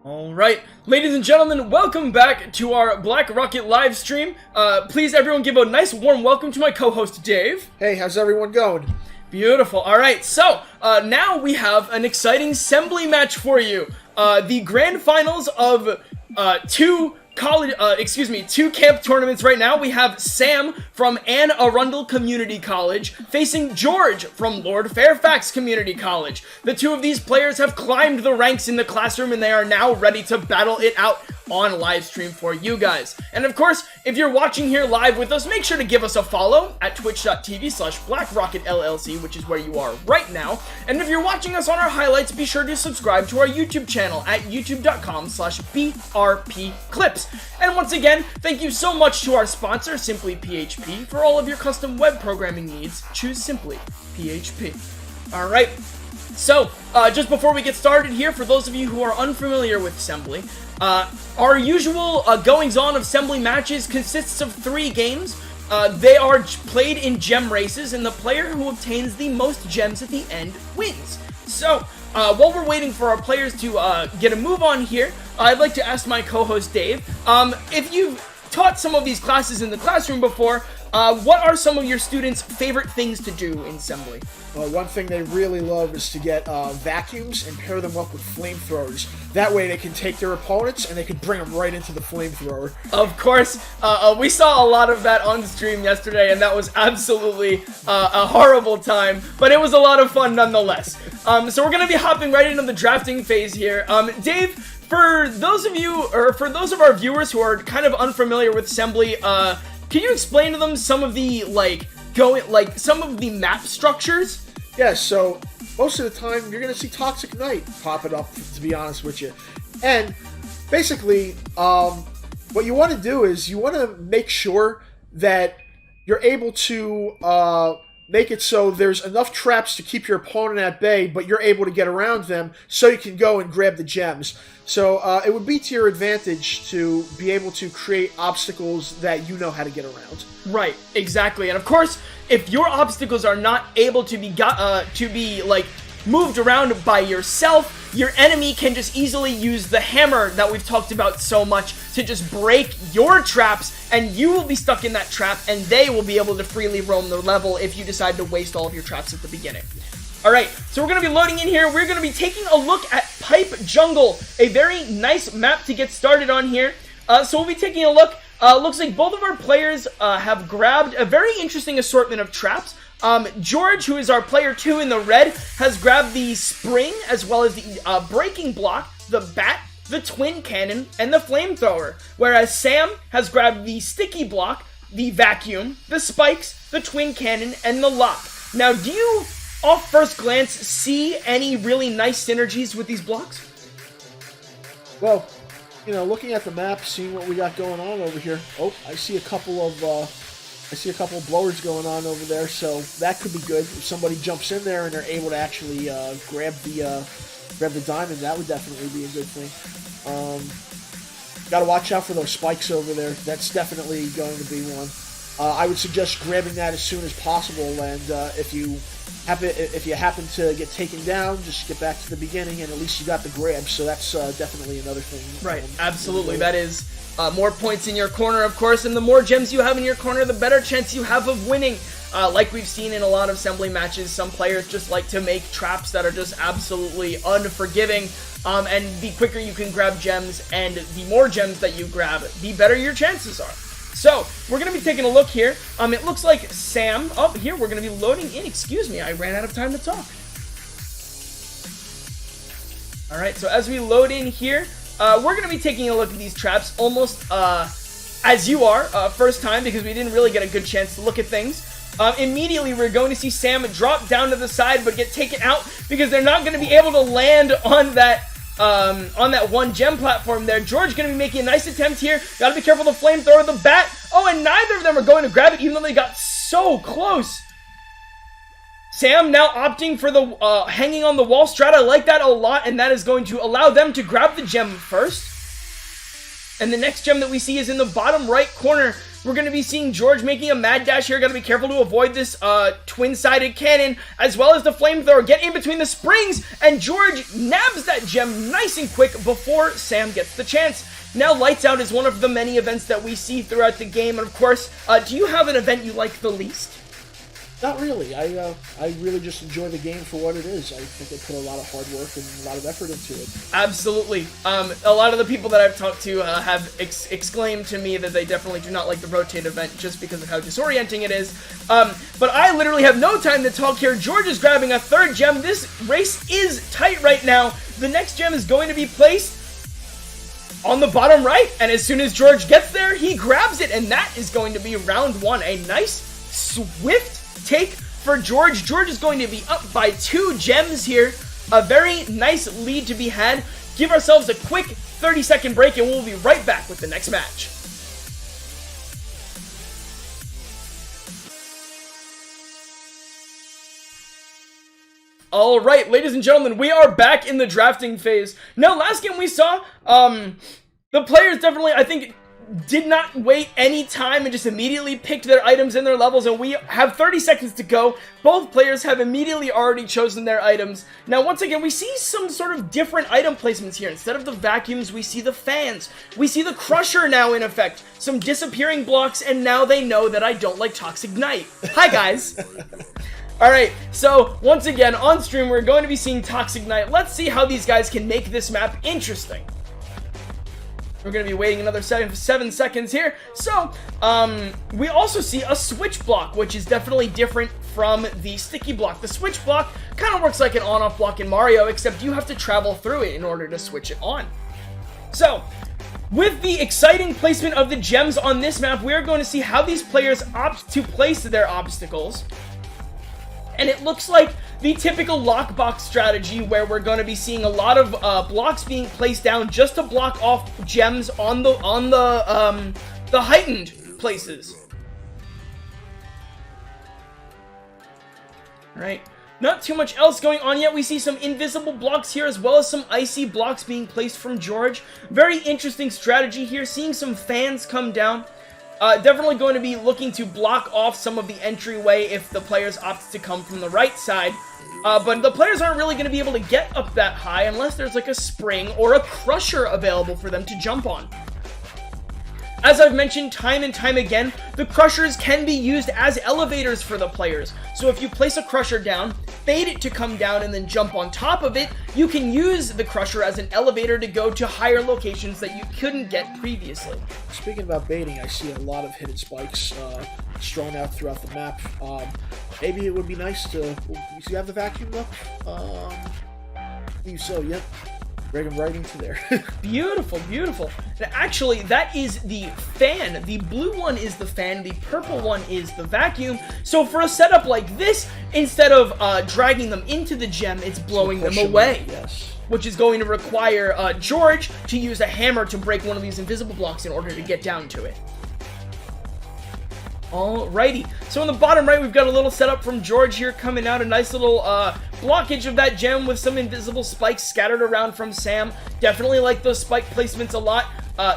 Alright, ladies and gentlemen, welcome back to our Black Rocket live stream. Please everyone give a nice warm welcome to my co-host Dave. Hey, how's everyone going? Beautiful. Alright, so now we have an exciting assembly match for you. The grand finals of two camp tournaments right now. We have Sam from Arundel Community College facing George from Lord Fairfax Community College. The two of these players have climbed the ranks in the classroom and they are now ready to battle it out on live stream for you guys. And of course, if you're watching here live with us, make sure to give us a follow at twitch.tv/BlackRocketLLC, which is where you are right now. And if you're watching us on our highlights, be sure to subscribe to our YouTube channel at youtube.com/BRPClips. And once again, thank you so much to our sponsor, Simply PHP. For all of your custom web programming needs, choose Simply PHP. Alright, so just before we get started here, for those of you who are unfamiliar with Assembly, our usual goings-on of Assembly matches consists of 3 games. They are played in gem races, and the player who obtains the most gems at the end wins. So, while we're waiting for our players to get a move on here, I'd like to ask my co-host Dave, if you've taught some of these classes in the classroom before, what are some of your students' favorite things to do in Assembly? Well, one thing they really love is to get vacuums and pair them up with flamethrowers. That way they can take their opponents and they can bring them right into the flamethrower. Of course, we saw a lot of that on stream yesterday, and that was absolutely a horrible time, but it was a lot of fun nonetheless. So we're going to be hopping right into the drafting phase here. Dave, for those of you, or for those of our viewers who are kind of unfamiliar with Assembly, can you explain to them some of the, some of the map structures? Yeah, so most of the time you're going to see Toxic Knight popping up, to be honest with you. And basically, what you want to do is you want to make sure that you're able to make it so there's enough traps to keep your opponent at bay, but you're able to get around them so you can go and grab the gems. So it would be to your advantage to be able to create obstacles that you know how to get around. Right, exactly. And of course, if your obstacles are not able to be moved around by yourself, your enemy can just easily use the hammer that we've talked about so much to just break your traps, and you will be stuck in that trap, and they will be able to freely roam the level if you decide to waste all of your traps at the beginning. Alright, so we're going to be loading in here. We're going to be taking a look at Pipe Jungle, a very nice map to get started on here. So we'll be taking a look. Looks like both of our players have grabbed a very interesting assortment of traps. George, who is our player 2 in the red, has grabbed the spring, as well as the breaking block, the bat, the twin cannon, and the flamethrower. Whereas Sam has grabbed the sticky block, the vacuum, the spikes, the twin cannon, and the lock. Now, do you, off first glance, see any really nice synergies with these blocks? Well, you know, looking at the map, seeing what we got going on over here. Oh, I see a couple of blowers going on over there, so that could be good. If somebody jumps in there and they're able to actually grab the diamond, that would definitely be a good thing. Got to watch out for those spikes over there. That's definitely going to be one. I would suggest grabbing that as soon as possible, and if you happen to get taken down, just get back to the beginning, and at least you got the grab, so that's definitely another thing. Right, absolutely. That is more points in your corner, of course, and the more gems you have in your corner, the better chance you have of winning. Like we've seen in a lot of Assembly matches, some players just like to make traps that are just absolutely unforgiving, and the quicker you can grab gems, and the more gems that you grab, the better your chances are. So, we're going to be taking a look here. It looks like Sam, here, we're going to be loading in. Excuse me, I ran out of time to talk. Alright, so as we load in here, we're going to be taking a look at these traps almost as you are, first time, because we didn't really get a good chance to look at things. Immediately, we're going to see Sam drop down to the side, but get taken out, because they're not going to be able to land on that one gem platform there. George going to be making a nice attempt here. Got to be careful of the flamethrower, the bat. Oh, and neither of them are going to grab it, even though they got so close. Sam now opting for the hanging on the wall strat. I like that a lot, and that is going to allow them to grab the gem first. And the next gem that we see is in the bottom right corner. We're going to be seeing George making a mad dash here. Got to be careful to avoid this twin-sided cannon, as well as the flamethrower. Get in between the springs, and George nabs that gem nice and quick before Sam gets the chance. Now, Lights Out is one of the many events that we see throughout the game, and of course, do you have an event you like the least? Not really. I really just enjoy the game for what it is. I think they put a lot of hard work and a lot of effort into it. Absolutely. A lot of the people that I've talked to have exclaimed to me that they definitely do not like the rotate event just because of how disorienting it is. But I literally have no time to talk here. George is grabbing a third gem. This race is tight right now. The next gem is going to be placed on the bottom right, and as soon as George gets there, he grabs it, and that is going to be round one. A nice, swift take for George. George is going to be up by 2 gems here. A very nice lead to be had. Give ourselves a quick 30-second break, and we'll be right back with the next match. All right, ladies and gentlemen, we are back in the drafting phase. Now, last game we saw, the players definitely, I think, did not wait any time and just immediately picked their items and their levels, and we have 30 seconds to go. Both players have immediately already chosen their items. Now, once again, we see some sort of different item placements here. Instead of the vacuums, we see the fans. We see the crusher now in effect. Some disappearing blocks, and now they know that I don't like Toxic Knight. Hi, guys. Alright, so once again, on stream, we're going to be seeing Toxic Knight. Let's see how these guys can make this map interesting. We're going to be waiting another 7 seconds here. So, we also see a switch block, which is definitely different from the sticky block. The switch block kind of works like an on-off block in Mario, except you have to travel through it in order to switch it on. So, with the exciting placement of the gems on this map, we are going to see how these players opt to place their obstacles. And it looks like the typical lockbox strategy where we're going to be seeing a lot of blocks being placed down just to block off gems on the heightened places. Right. Not too much else going on yet. We see some invisible blocks here as well as some icy blocks being placed from George. Very interesting strategy here. Seeing some fans come down. Definitely going to be looking to block off some of the entryway if the players opt to come from the right side. But the players aren't really going to be able to get up that high unless there's like a spring or a crusher available for them to jump on. As I've mentioned time and time again, the crushers can be used as elevators for the players. So if you place a crusher down, bait it to come down, and then jump on top of it, you can use the crusher as an elevator to go to higher locations that you couldn't get previously. Speaking about baiting, I see a lot of hidden spikes strewn out throughout the map. Maybe it would be nice to... You have the vacuum up? I believe so, yep. Drag them right into there. Beautiful, beautiful. Actually, that is the fan. The blue one is the fan. The purple one is the vacuum. So for a setup like this, instead of dragging them into the gem, it's blowing them away. Yes. Which is going to require George to use a hammer to break one of these invisible blocks in order to get down to it. Alrighty, so in the bottom right, we've got a little setup from George here coming out. A nice little blockage of that gem with some invisible spikes scattered around from Sam. Definitely like those spike placements a lot.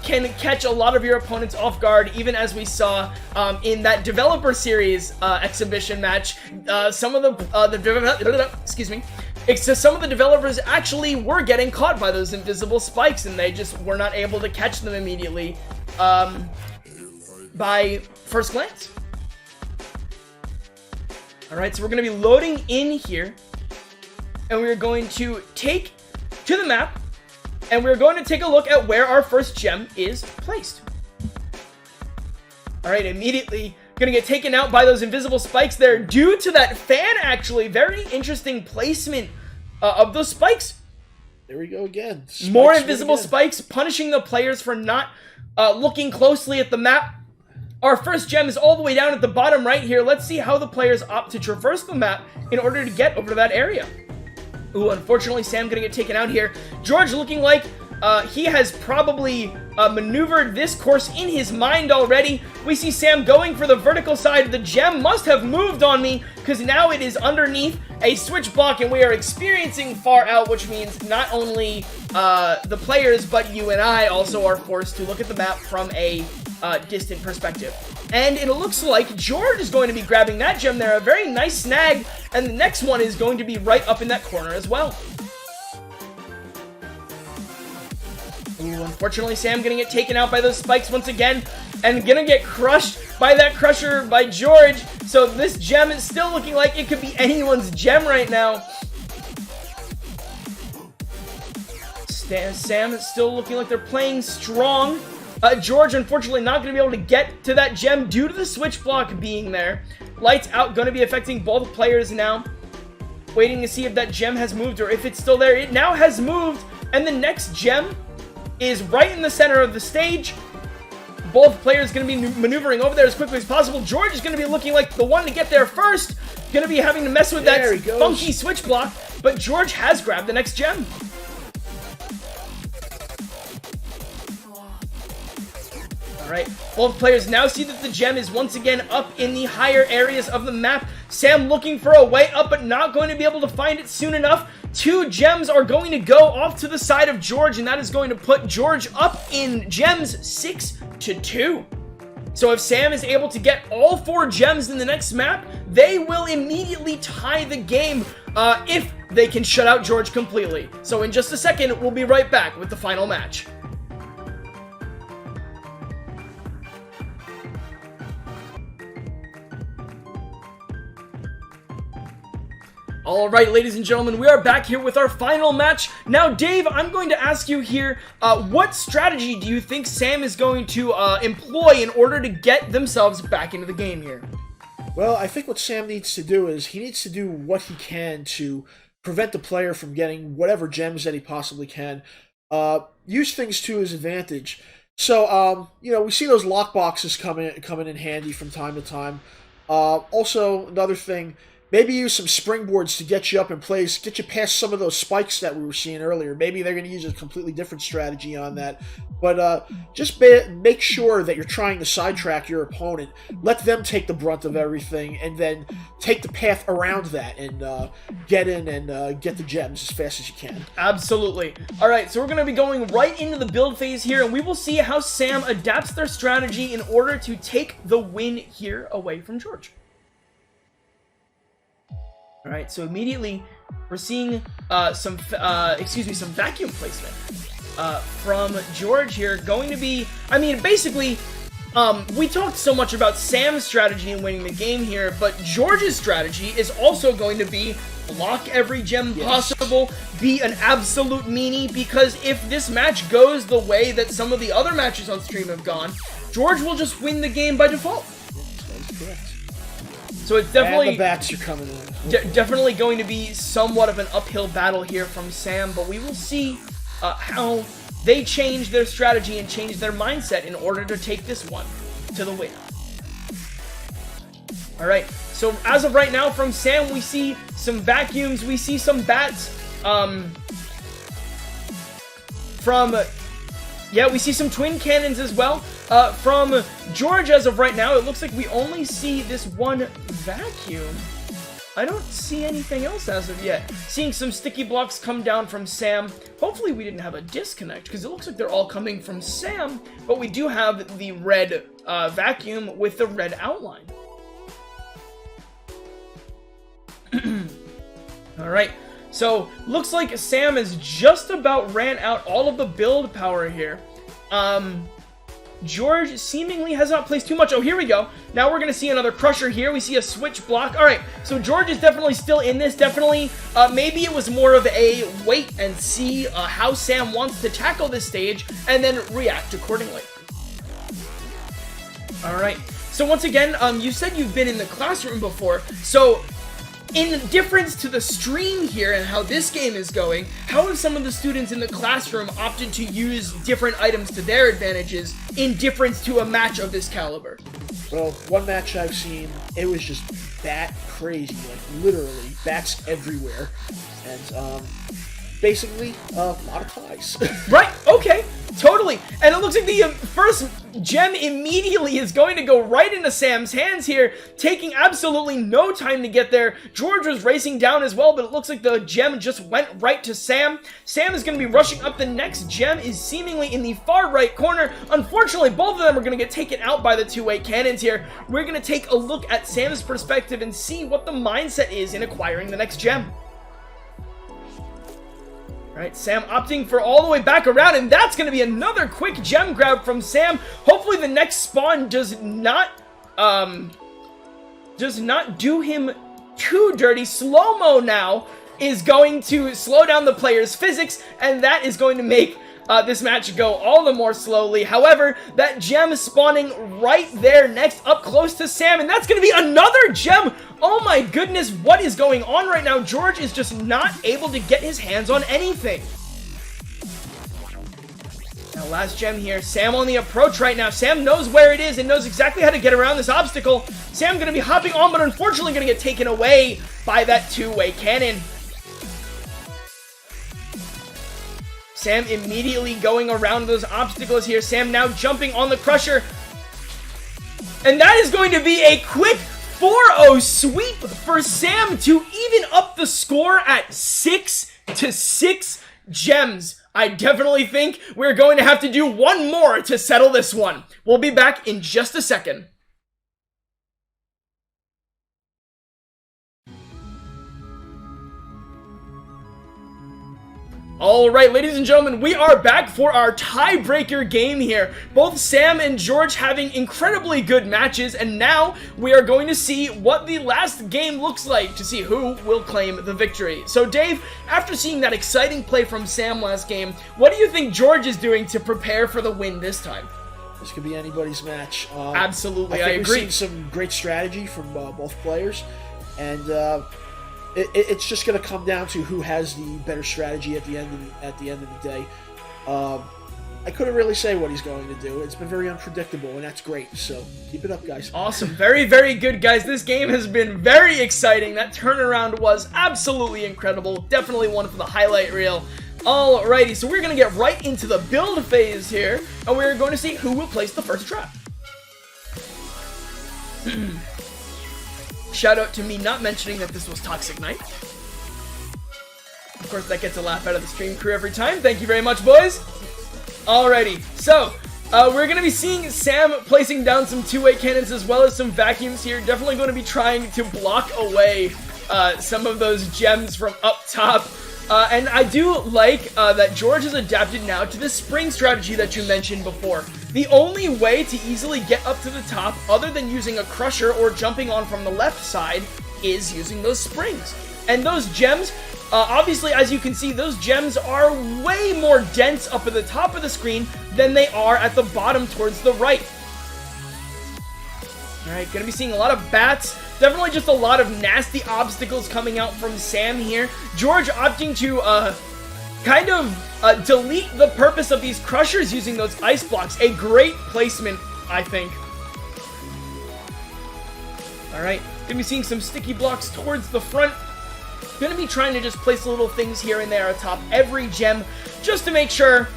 Can catch a lot of your opponents off guard, even as we saw in that developer series exhibition match. Some of the some of the developers actually were getting caught by those invisible spikes, and they just were not able to catch them immediately. By first glance. Alright, so we're going to be loading in here, and we're going to take to the map, and we're going to take a look at where our first gem is placed. Alright, immediately going to get taken out by those invisible spikes there due to that fan, actually. Very interesting placement of those spikes. There we go again. More invisible spikes punishing the players for not looking closely at the map. Our first gem is all the way down at the bottom right here. Let's see how the players opt to traverse the map in order to get over to that area. Ooh, unfortunately, Sam gonna get taken out here. George looking like he has probably maneuvered this course in his mind already. We see Sam going for the vertical side. The gem must have moved on me because now it is underneath a switch block, and we are experiencing far out, which means not only the players, but you and I also are forced to look at the map from a distant perspective. And it looks like George is going to be grabbing that gem there, a very nice snag, and the next one is going to be right up in that corner as well. Ooh, unfortunately, Sam gonna get taken out by those spikes once again, and gonna get crushed by that crusher by George. So this gem is still looking like it could be anyone's gem right now. Sam is still looking like they're playing strong. George, unfortunately, not going to be able to get to that gem due to the switch block being there. Lights out, going to be affecting both players now. Waiting to see if that gem has moved or if it's still there. It now has moved, and the next gem is right in the center of the stage. Both players going to be maneuvering over there as quickly as possible. George is going to be looking like the one to get there first. Going to be having to mess with that funky switch block, but George has grabbed the next gem. Alright, both players now see that the gem is once again up in the higher areas of the map. Sam looking for a way up, but not going to be able to find it soon enough. 2 gems are going to go off to the side of George, and that is going to put George up in gems 6-2. So if Sam is able to get all 4 gems in the next map, they will immediately tie the game if they can shut out George completely. So in just a second, we'll be right back with the final match. Alright, ladies and gentlemen, we are back here with our final match. Now, Dave, I'm going to ask you here, what strategy do you think Sam is going to employ in order to get themselves back into the game here? Well, I think what Sam needs to do is he needs to do what he can to prevent the player from getting whatever gems that he possibly can. Use things to his advantage. So, we see those lock boxes coming in handy from time to time. Also, another thing, maybe use some springboards to get you up in place, get you past some of those spikes that we were seeing earlier. Maybe they're going to use a completely different strategy on that. But just make sure that you're trying to sidetrack your opponent. Let them take the brunt of everything, and then take the path around that and get in and get the gems as fast as you can. Absolutely. All right, so we're going to be going right into the build phase here, and we will see how Sam adapts their strategy in order to take the win here away from George. Alright, so immediately we're seeing some vacuum placement from George here. Going to be, basically, we talked so much about Sam's strategy in winning the game here, but George's strategy is also going to be block every gem possible, be an absolute meanie, because if this match goes the way that some of the other matches on stream have gone, George will just win the game by default. That is correct. So it's definitely, and the bats are coming in. Definitely going to be somewhat of an uphill battle here from Sam, but we will see how they change their strategy and change their mindset in order to take this one to the win. Alright, so as of right now from Sam, we see some vacuums, we see some bats, we see some twin cannons as well. From George, as of right now, it looks like we only see this one vacuum. I don't see anything else as of yet. Seeing some sticky blocks come down from Sam. Hopefully we didn't have a disconnect, because it looks like they're all coming from Sam, but we do have the red vacuum with the red outline. Alright, so looks like Sam has just about ran out all of the build power here. George seemingly has not placed too much. Oh, here we go. Now we're going to see another crusher here. We see a switch block. All right, so George is definitely still in this. Definitely, maybe it was more of a wait and see how Sam wants to tackle this stage and then react accordingly. All right, so once again, you said you've been in the classroom before. So in difference to the stream here and how this game is going, how have some of the students in the classroom opted to use different items to their advantages in difference to a match of this caliber? Well, one match I've seen, it was just bat crazy, like literally bats everywhere. And basically a lot of ties. Right, okay, totally. And it looks like the first gem immediately is going to go right into Sam's hands here, taking absolutely no time to get there. George was racing down as well, but it looks like the gem just went right to Sam. Sam is going to be rushing up. The next gem is seemingly in the far right corner. Unfortunately, both of them are going to get taken out by the two-way cannons here. We're going to take a look at Sam's perspective and see what the mindset is in acquiring the next gem. Right, Sam opting for all the way back around, and that's going to be another quick gem grab from Sam. Hopefully the next spawn does not do him too dirty. Slow-mo now is going to slow down the player's physics, and that is going to make this match go all the more slowly. However, that gem spawning right there next up close to Sam, and that's going to be another gem. Oh my goodness, what is going on right now? George is just not able to get his hands on anything. Now, last gem here. Sam on the approach right now. Sam knows where it is and knows exactly how to get around this obstacle. Sam going to be hopping on, but unfortunately going to get taken away by that two-way cannon. Sam immediately going around those obstacles here. Sam now jumping on the crusher. And that is going to be a quick 4-0 sweep for Sam to even up the score at 6-6 gems. I definitely think we're going to have to do one more to settle this one. We'll be back in just a second. Alright, ladies and gentlemen, we are back for our tiebreaker game here. Both Sam and George having incredibly good matches, and now we are going to see what the last game looks like to see who will claim the victory. So Dave, after seeing that exciting play from Sam last game, what do you think George is doing to prepare for the win this time? This could be anybody's match. Absolutely, I agree. We've seen some great strategy from both players, and it's just going to come down to who has the better strategy at the end of the day. I couldn't really say what he's going to do. It's been very unpredictable, and that's great. So keep it up, guys. Awesome, very, very good, guys. This game has been very exciting. That turnaround was absolutely incredible. Definitely one for the highlight reel. Alrighty, so we're going to get right into the build phase here, and we're going to see who will place the first trap. Shout out to me not mentioning that this was Toxic Knight. Of course, that gets a laugh out of the stream crew every time. Thank you very much, boys. Alrighty, so we're going to be seeing Sam placing down some two-way cannons as well as some vacuums here. Definitely going to be trying to block away some of those gems from up top. And I do like that George has adapted now to the spring strategy that you mentioned before. The only way to easily get up to the top, other than using a crusher or jumping on from the left side, is using those springs. And those gems, obviously, as you can see, those gems are way more dense up at the top of the screen than they are at the bottom towards the right. Alright, gonna be seeing a lot of bats. Definitely just a lot of nasty obstacles coming out from Sam here. George opting to kind of delete the purpose of these crushers using those ice blocks. A great placement, I think. Alright, gonna be seeing some sticky blocks towards the front. Gonna be trying to just place little things here and there atop every gem, just to make sure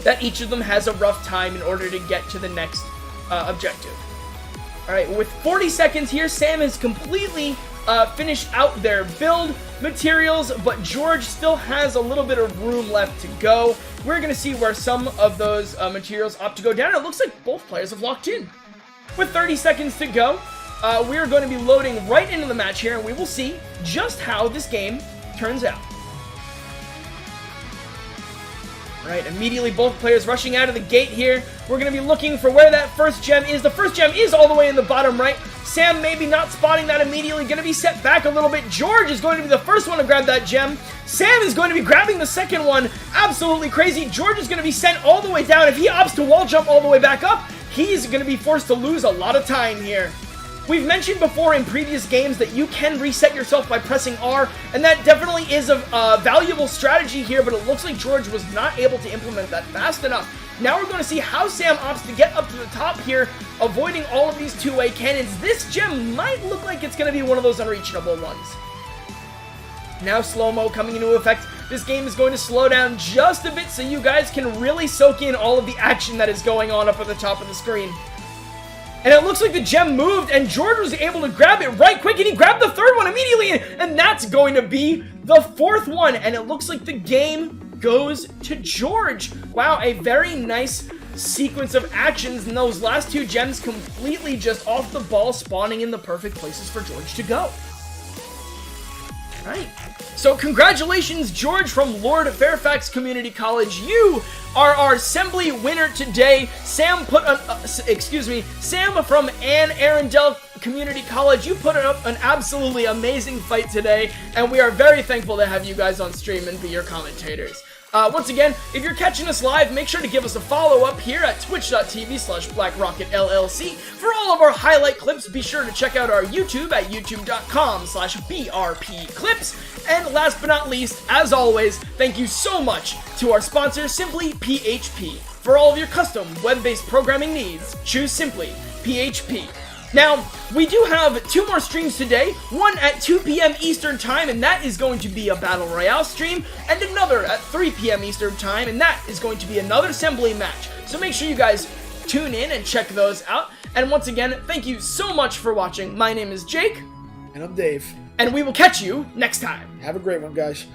that each of them has a rough time in order to get to the next objective. Alright, with 40 seconds here, Sam has completely finished out their build materials, but George still has a little bit of room left to go. We're going to see where some of those materials opt to go down. It looks like both players have locked in. With 30 seconds to go, we're going to be loading right into the match here, and we will see just how this game turns out. Right, immediately both players rushing out of the gate here. We're going to be looking for where that first gem is. The first gem is all the way in the bottom right. Sam maybe not spotting that immediately. Going to be set back a little bit. George is going to be the first one to grab that gem. Sam is going to be grabbing the second one. Absolutely crazy. George is going to be sent all the way down. If he opts to wall jump all the way back up, he's going to be forced to lose a lot of time here. We've mentioned before in previous games that you can reset yourself by pressing R, and that definitely is a valuable strategy here, but it looks like George was not able to implement that fast enough. Now we're going to see how Sam opts to get up to the top here, avoiding all of these two-way cannons. This gem might look like it's going to be one of those unreachable ones. Now slow-mo coming into effect. This game is going to slow down just a bit so you guys can really soak in all of the action that is going on up at the top of the screen. And it looks like the gem moved, and George was able to grab it right quick, and he grabbed the third one immediately, and that's going to be the fourth one, and it looks like the game goes to George. Wow, a very nice sequence of actions, and those last two gems completely just off the ball, spawning in the perfect places for George to go. Right. So congratulations, George from Lord Fairfax Community College. You are our assembly winner today. Sam from Anne Arundel Community College. You put up an absolutely amazing fight today, and we are very thankful to have you guys on stream and be your commentators. Once again, if you're catching us live, make sure to give us a follow up here at twitch.tv/BlackRocketLLC. For all of our highlight clips, be sure to check out our YouTube at youtube.com/BRPclips. And last but not least, as always, thank you so much to our sponsor, Simply PHP. For all of your custom web-based programming needs, choose Simply PHP. Now, we do have 2 more streams today, one at 2 p.m. Eastern Time, and that is going to be a Battle Royale stream, and another at 3 p.m. Eastern Time, and that is going to be another assembly match. So make sure you guys tune in and check those out. And once again, thank you so much for watching. My name is Jake. And I'm Dave. And we will catch you next time. Have a great one, guys.